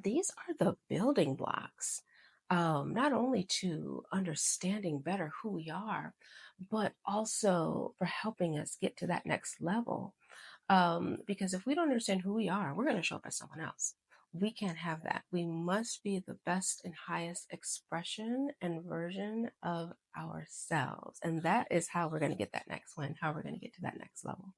these are the building blocks, not only to understanding better who we are, but also for helping us get to that next level. Because if we don't understand who we are, we're going to show up as someone else. We can't have that. We must be the best and highest expression and version of ourselves. And that is how we're going to get that next win, how we're going to get to that next level.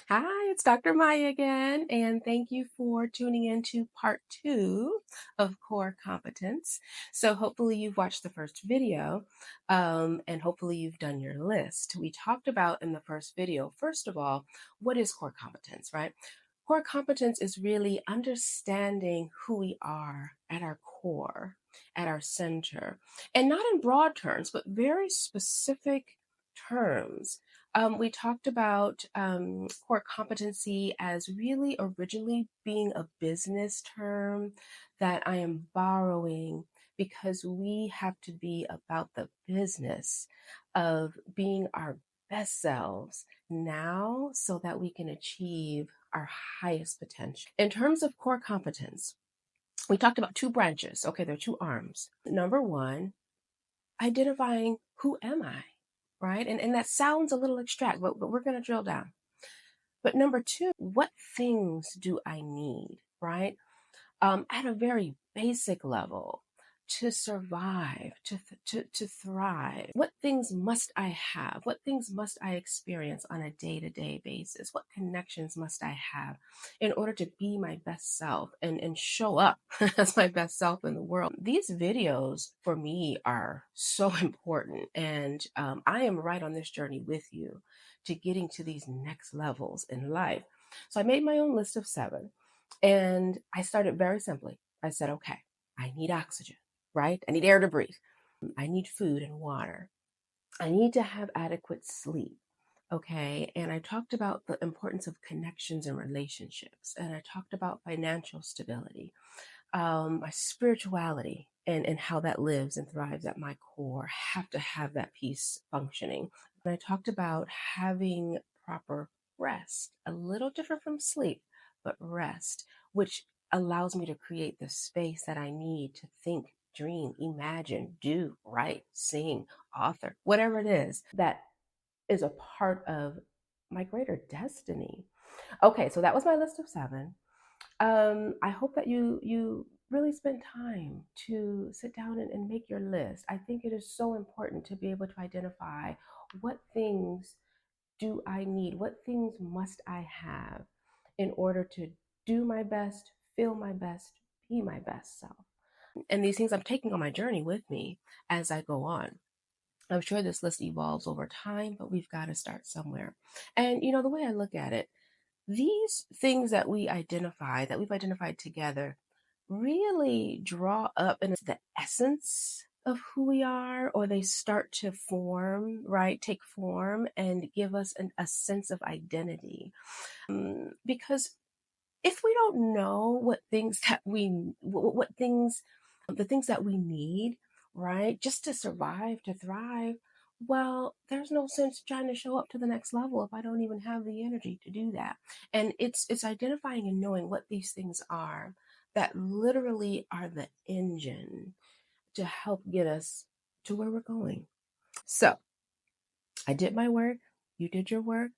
Hi, it's Dr. Maya again, and thank you for tuning in to part two of Core Competence. So, hopefully, you've watched the first video, and hopefully, you've done your list. We talked about in the first video, first of all, what is core competence, right? Core competence is really understanding who we are at our core, at our center, and not in broad terms, but very specific terms. We talked about core competency as really originally being a business term that I am borrowing because we have to be about the business of being our best selves now so that we can achieve our highest potential. In terms of core competence, we talked about two branches. Okay, there are two arms. Number one, identifying who am I, right? And that sounds a little abstract, but we're going to drill down. But number two, what things do I need, right? At a very basic level to survive, to thrive. What things must I have? What things must I experience on a day-to-day basis? What connections must I have in order to be my best self and show up as my best self in the world? These videos for me are so important. And I am right on this journey with you to getting to these next levels in life. So I made my own list of 7. And I started very simply. I said, okay, I need oxygen, right? I need air to breathe. I need food and water. I need to have adequate sleep. Okay. And I talked about the importance of connections and relationships. And I talked about financial stability, my spirituality, and how that lives and thrives at my core. Have to have that piece functioning. And I talked about having proper rest, a little different from sleep, but rest, which allows me to create the space that I need to think, dream, imagine, do, write, sing, author, whatever it is that is a part of my greater destiny. Okay, so that was my list of 7. I hope that you really spend time to sit down and make your list. I think it is so important to be able to identify what things do I need, what things must I have in order to do my best, feel my best, be my best self. And these things I'm taking on my journey with me as I go on. I'm sure this list evolves over time, but we've got to start somewhere. And the way I look at it, these things that we've identified together, really draw up and it's the essence of who we are, or they start to form, right? Take form and give us a sense of identity. Because if we don't know what things, the things that we need, right, just to survive, to thrive, well, there's no sense trying to show up to the next level if I don't even have the energy to do that. And it's identifying and knowing what these things are that literally are the engine to help get us to where we're going. So I did my work, you did your work.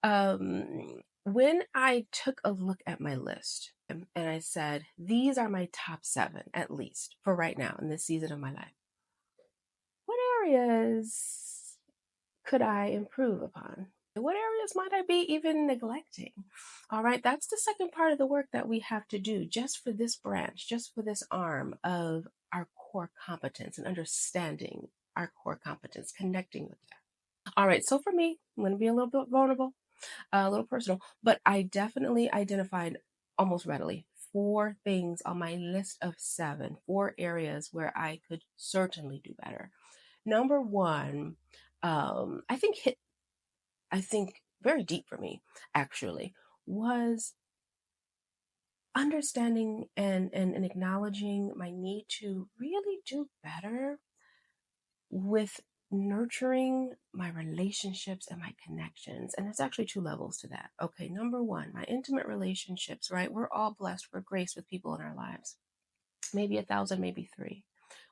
When I took a look at my list and I said, these are my top 7, at least for right now in this season of my life, what areas could I improve upon? What areas might I be even neglecting? All right, that's the second part of the work that we have to do just for this branch, just for this arm of our core competence and understanding our core competence, connecting with that. All right, so for me, I'm going to be a little bit vulnerable, a little personal, but I definitely identified almost readily 4 things on my list of 7, 4 areas where I could certainly do better. Number 1, I think very deep for me actually, was understanding and acknowledging my need to really do better with nurturing my relationships and my connections. And there's actually two levels to that. Okay, number one, my intimate relationships, right? We're all blessed, we're graced with people in our lives, maybe 1,000, maybe three.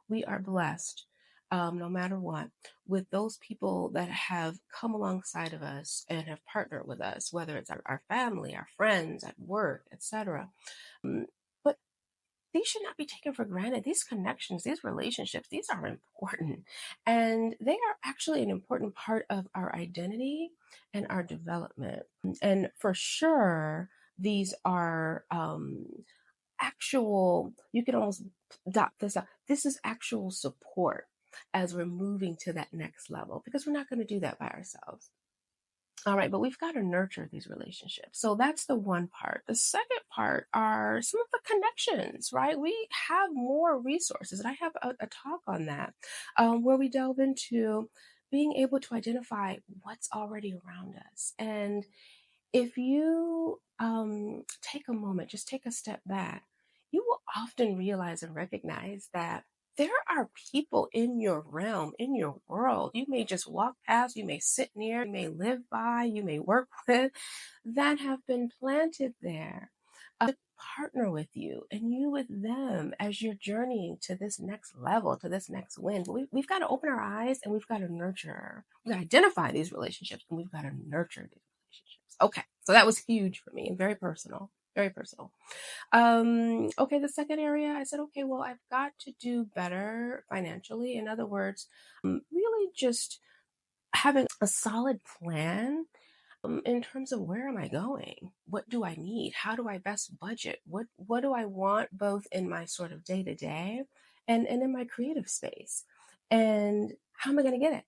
We are blessed, no matter what, with those people that have come alongside of us and have partnered with us, whether it's our family, our friends at work, etc. But these should not be taken for granted. These connections, these relationships, these are important. And they are actually an important part of our identity and our development. And for sure, these are actual, you can almost dot this out. This is actual support as we're moving to that next level, because we're not going to do that by ourselves. All right, but we've got to nurture these relationships. So that's the one part. The second part are some of the connections, right? We have more resources, and I have a talk on that where we delve into being able to identify what's already around us. And if you take a moment, just take a step back, you will often realize and recognize that there are people in your realm, in your world. You may just walk past, you may sit near, you may live by, you may work with, that have been planted there to partner with you and you with them as you're journeying to this next level, to this next win. But we've got to open our eyes and we've got to nurture, we've got to identify these relationships and we've got to nurture these relationships. Okay, so that was huge for me and very personal, very personal. Okay, the second area, I said, okay, well, I've got to do better financially. In other words, really just having a solid plan in terms of where am I going? What do I need? How do I best budget? What do I want both in my sort of day to day and in my creative space? And how am I going to get it?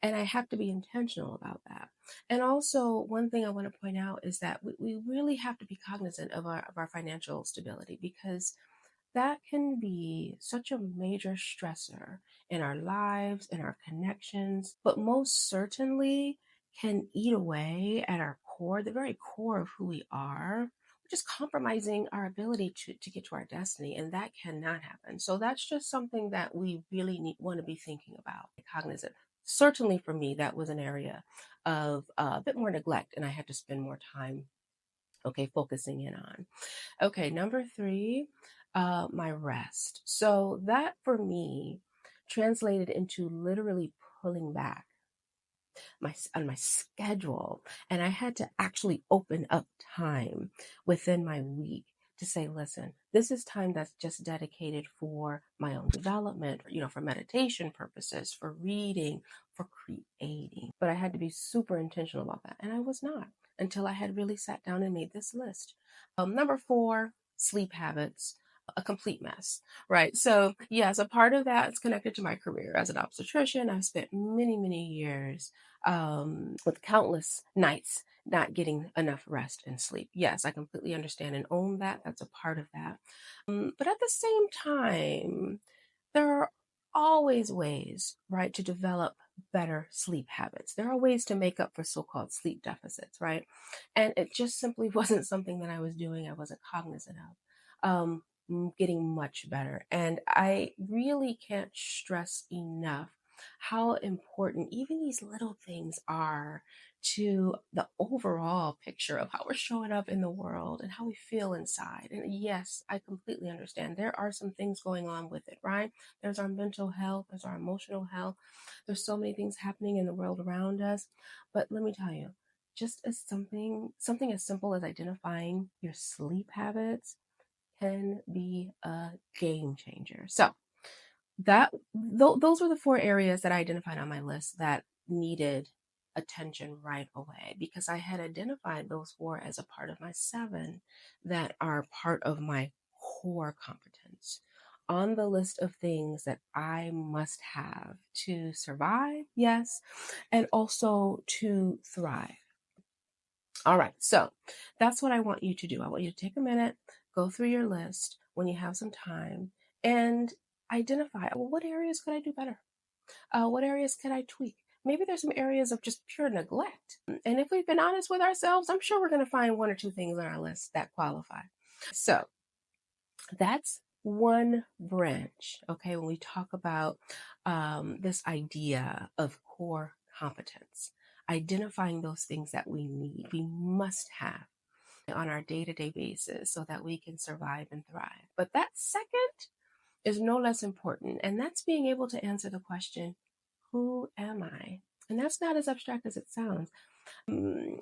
And I have to be intentional about that. And also, one thing I want to point out is that we really have to be cognizant of our financial stability, because that can be such a major stressor in our lives, in our connections, but most certainly can eat away at our core, the very core of who we are, just compromising our ability to get to our destiny. And that cannot happen. So that's just something that we really want to be thinking about, cognizant. Certainly for me, that was an area of a bit more neglect, and I had to spend more time, okay, focusing in on. Okay, number three, my rest. So that for me translated into literally pulling back on my schedule, and I had to actually open up time within my week to say, listen, this is time that's just dedicated for my own development, for meditation purposes, for reading, for creating. But I had to be super intentional about that, and I was not until I had really sat down and made this list. Number four, sleep habits. A complete mess, right? So yes, a part of that is connected to my career as an obstetrician. I've spent many, many years with countless nights not getting enough rest and sleep. Yes, I completely understand and own that. That's a part of that. But at the same time, there are always ways, right, to develop better sleep habits. There are ways to make up for so-called sleep deficits, right? And it just simply wasn't something that I was doing. I wasn't cognizant of. Getting much better. And I really can't stress enough how important even these little things are to the overall picture of how we're showing up in the world and how we feel inside. And yes, I completely understand. There are some things going on with it, right? There's our mental health, there's our emotional health. There's so many things happening in the world around us. But let me tell you, just as something as simple as identifying your sleep habits can be a game changer. So those were the four areas that I identified on my list that needed attention right away, because I had identified those four as a part of my seven that are part of my core competence on the list of things that I must have to survive, yes, and also to thrive. All right, so that's what I want you to do. I want you to take a minute, go through your list when you have some time, and identify, well, what areas could I do better? What areas could I tweak? Maybe there's some areas of just pure neglect. And if we've been honest with ourselves, I'm sure we're going to find one or two things on our list that qualify. So That's one branch, okay, when we talk about this idea of core competence, identifying those things that we need, we must have on our day to day basis so that we can survive and thrive. But that second is no less important, and that's being able to answer the question, who am I? And that's not as abstract as it sounds.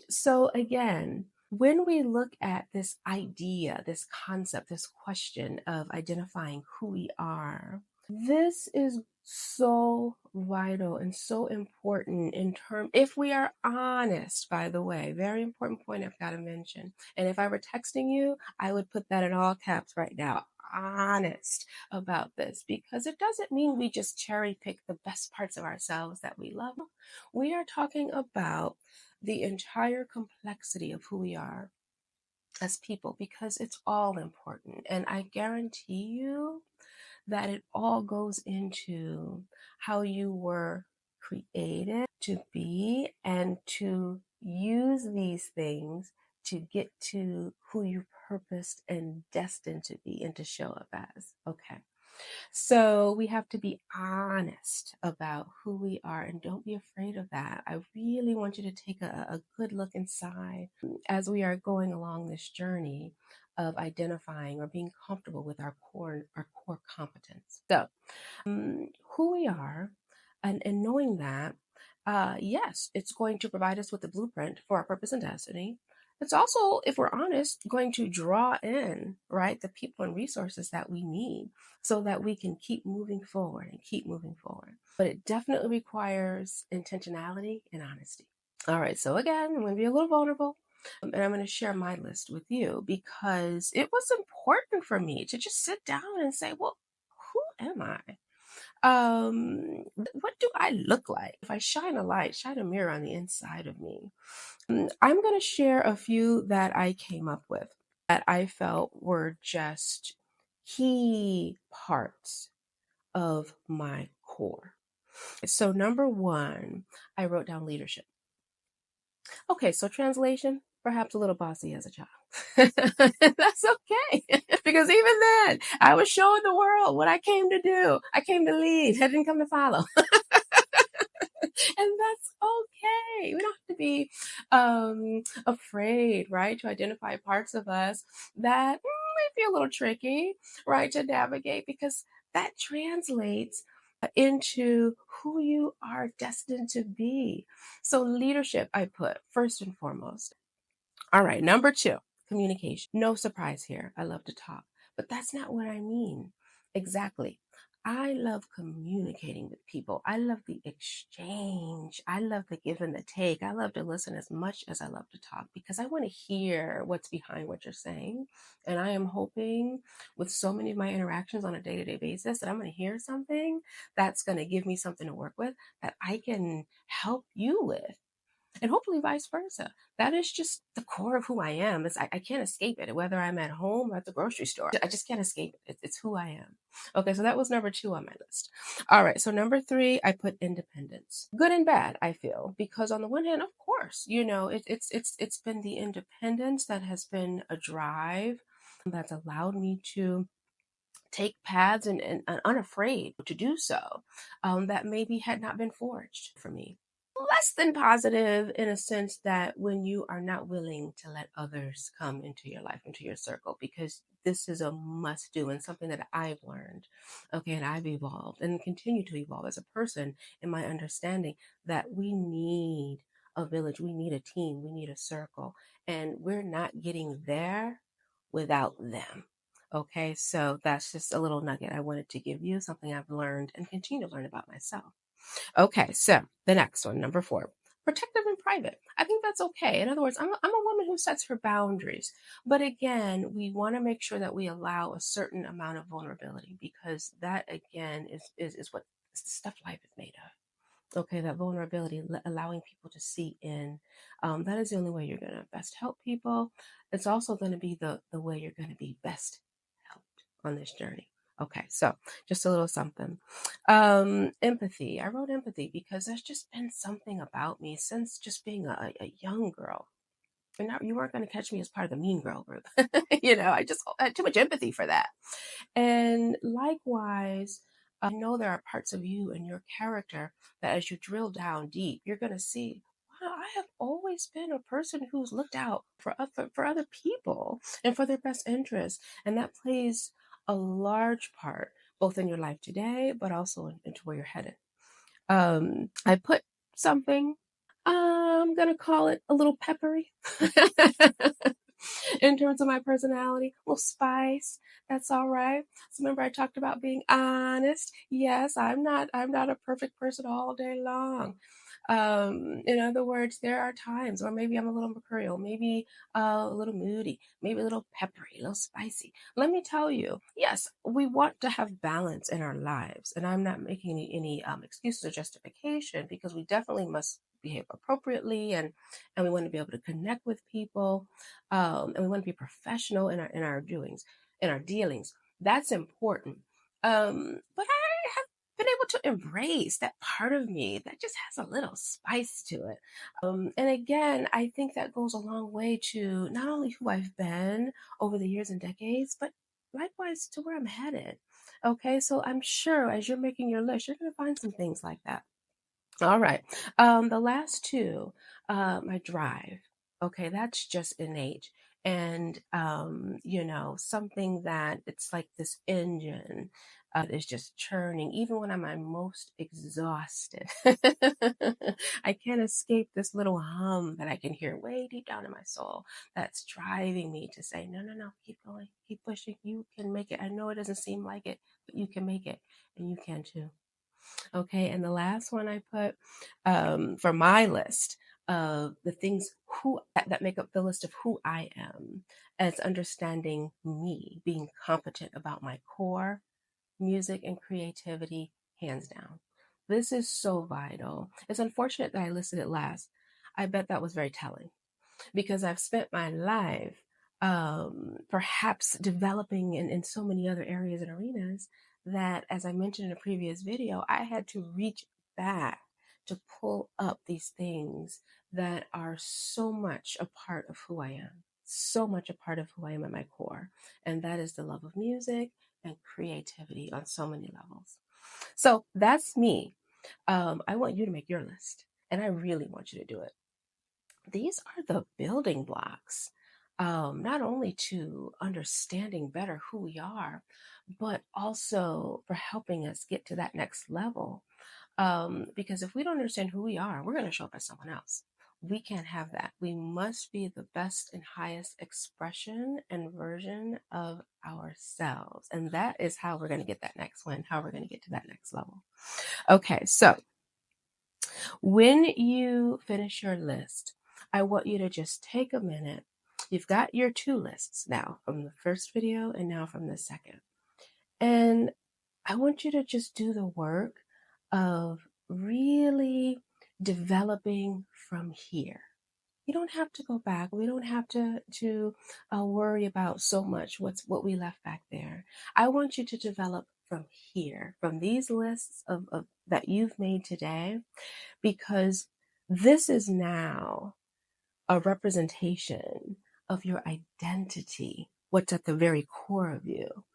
So, again, when we look at this idea, this concept, this question of identifying who we are, this is so vital and so important in terms, if we are honest, by the way, very important point I've got to mention. And if I were texting you, I would put that in all caps right now. Honest about this, because it doesn't mean we just cherry pick the best parts of ourselves that we love. We are talking about the entire complexity of who we are as people, because it's all important. And I guarantee you that it all goes into how you were created to be and to use these things to get to who you purposed and destined to be and to show up as. Okay. So we have to be honest about who we are, and don't be afraid of that. I really want you to take a good look inside as we are going along this journey of identifying or being comfortable with our core competence. So, who we are, and knowing that, yes, it's going to provide us with the blueprint for our purpose and destiny. It's also, if we're honest, going to draw in, right, the people and resources that we need so that we can keep moving forward and keep moving forward. But it definitely requires intentionality and honesty. All right, so again, I'm going to be a little vulnerable, and I'm going to share my list with you because it was important for me to just sit down and say, well, who am I? What do I look like? If I shine a light, shine a mirror on the inside of me. I'm going to share a few that I came up with that I felt were just key parts of my core. So, number one, I wrote down leadership. Okay, so translation, perhaps a little bossy as a child. That's okay. Because even then, I was showing the world what I came to do. I came to lead. I didn't come to follow. And that's okay. We don't have to be afraid, right, to identify parts of us that might be a little tricky, right, to navigate, because that translates into who you are destined to be. So, leadership, I put first and foremost. All right, number two, communication. No surprise here. I love to talk, but that's not what I mean. Exactly. I love communicating with people. I love the exchange. I love the give and the take. I love to listen as much as I love to talk because I want to hear what's behind what you're saying. And I am hoping with so many of my interactions on a day to day basis that I'm going to hear something that's going to give me something to work with that I can help you with, and hopefully vice versa. That is just the core of who I am. I can't escape it, whether I'm at home or at the grocery store. I just can't escape it. It's who I am. Okay, so that was number two on my list. All right, so number three, I put independence. Good and bad, I feel, because on the one hand, of course, it's been the independence that has been a drive that's allowed me to take paths and unafraid to do so, that maybe had not been forged for me. Less than positive in a sense that when you are not willing to let others come into your life, into your circle, because this is a must do and something that I've learned, okay, and I've evolved and continue to evolve as a person in my understanding that we need a village, we need a team, we need a circle, and we're not getting there without them. Okay, so that's just a little nugget I wanted to give you, something I've learned and continue to learn about myself. Okay, so the next one, number four, protective and private. I think that's okay. In other words, I'm a woman who sets her boundaries. But again, we want to make sure that we allow a certain amount of vulnerability because that, again, is what stuff life is made of. Okay, that vulnerability, allowing people to see in, that is the only way you're going to best help people. It's also going to be the way you're going to be best helped on this journey. Okay, so just a little something. Empathy. I wrote empathy because there's just been something about me since just being a young girl And now you weren't going to catch me as part of the mean girl group. I just had too much empathy for that. And likewise, I know there are parts of you and your character that as you drill down deep, you're going to see, wow, I have always been a person who's looked out for other people and for their best interests. And that plays a large part both in your life today, but also into where you're headed. I put something, I'm going to call it a little peppery. In terms of my personality, a little spice. That's all right. So remember I talked about being honest. Yes, I'm not a perfect person all day long. In other words, there are times where maybe I'm a little mercurial, maybe a little moody, maybe a little peppery, a little spicy. Let me tell you, yes, we want to have balance in our lives, and I'm not making any excuses or justification, because we definitely must behave appropriately, and we want to be able to connect with people, and we want to be professional in our doings, in our dealings. That's important. But I have been able to embrace that part of me that just has a little spice to it. And again, I think that goes a long way to not only who I've been over the years and decades, but likewise to where I'm headed. Okay, so I'm sure as you're making your list, you're going to find some things like that. All right. The last two, my drive. Okay, that's just innate. And something that it's like this engine that is just churning, even when I'm my most exhausted. I can't escape this little hum that I can hear way deep down in my soul that's driving me to say, no, no, no, keep going, keep pushing. You can make it. I know it doesn't seem like it, but you can make it, and you can too. Okay, and the last one I put for my list of the things who that make up the list of who I am, as understanding me, being competent about my core, music and creativity, hands down. This is so vital. It's unfortunate that I listed it last. I bet that was very telling, because I've spent my life perhaps developing in so many other areas and arenas that, as I mentioned in a previous video, I had to reach back to pull up these things that are so much a part of who I am, so much a part of who I am at my core. And that is the love of music and creativity on so many levels. So that's me. I want you to make your list, and I really want you to do it. These are the building blocks, not only to understanding better who we are, but also for helping us get to that next level. Because if we don't understand who we are, we're going to show up as someone else. We can't have that. We must be the best and highest expression and version of ourselves. And that is how we're going to get that next win, how we're going to get to that next level. Okay, so when you finish your list, I want you to just take a minute. You've got your two lists now from the first video and now from the second. And I want you to just do the work of really developing from here. You don't have to go back. We don't have to worry about so much what we left back there. I want you to develop from here, from these lists of that you've made today, because this is now a representation of your identity, what's at the very core of you.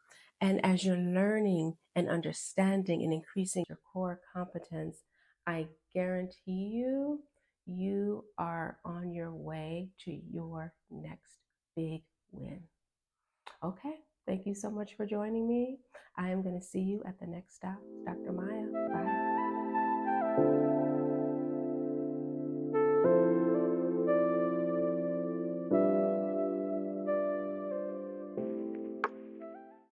And as you're learning and understanding and increasing your core competence, I guarantee you, you are on your way to your next big win. Okay, thank you so much for joining me. I am going to see you at the next stop. Dr. Maya.